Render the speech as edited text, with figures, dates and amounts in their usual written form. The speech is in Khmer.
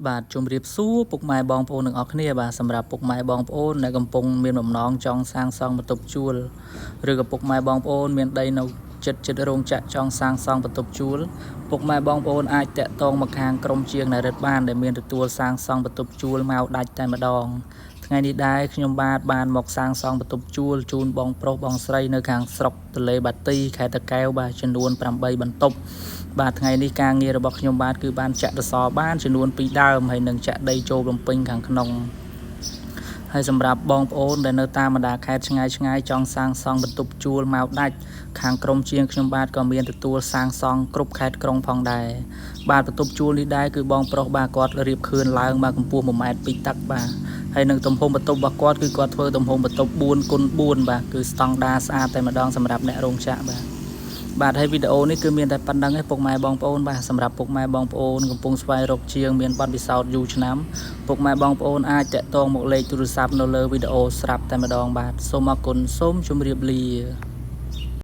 បាទជំរាបសួរពុកម៉ែបងប្អូនទាំងអស់គ្នាបាទសម្រាប់ពុកម៉ែបងប្អូនដែលកំពុងមានបំណងចង់សាងសង់បន្ទប់ជួលឬក៏ពុកម៉ែបងប្អូនមានដីនៅចិត្តរោងចក្រចង់សាងសង់បន្ទប់ជួលពុកម៉ែបងប្អូនអាចតាក់ទងមកខាងក្រុមជាងនរិទ្ធបានដែលមានទទួលសាងសង់បន្ទប់ជួលមកដាច់តែម្ដងថ្ងៃនេះដែរខ្ញុំបានមកសាងសង់បន្ទប់ជួលជូនបងប្រុសបងស្រីនៅខាងស្រុកទន្លេបាទីខេត្តតាកែវបាទចំនួន8បន្ទប់បាទថ្ងៃនេះការងាររបស់ខ្ញុំបាទគឺបានចាក់សសរបានចំនួន2ដើមហើយនឹងចាក់ដីចូលរំពេញខាងក្នុងហើយសម្រាប់បងប្អូនដែលនៅតាមបណ្ដាខេត្តឆ្ងាយចង់សាងសង់បន្ទប់ជួលមកដាច់ខាងក្រុមជាងខ្ញុំបាទក៏មានទទួលសាងសង់គ្រប់ខេត្តក្រុងផងដែរបាទបន្ទប់ជួលនេះដែរគឺបងប្រុសបាទគាត់រៀបខឿនឡើងមកកម្ពស់1ម៉ែត្រពីទឹកបាទហើយនឹងទំហំបន្ទប់របស់គាត់គឺគាត់ធ្វើទំហំបន្ទប់4x4បាទគឺស្តង់ដារស្អាតតែម្ដងសម្រាប់អ្នករោងចក្របាទហើយវីដេអូនេះគឺមានតែប៉ុណ្្នឹងឯងពុកម៉ែបងប្អូនបាទសម្រាប់ពុកម៉ែបងប្អូនកំពុងស្វែងរកជាងមានបទពិសោធន៍យូរឆ្នាំពុកម៉ែបងប្អូនអាចតាក់ទងមកលេខទូរស័ព្ទនៅលើវីដេអូស្រាប់តែម្ដងបាទសូមអរគុណសូមជម្រាបលា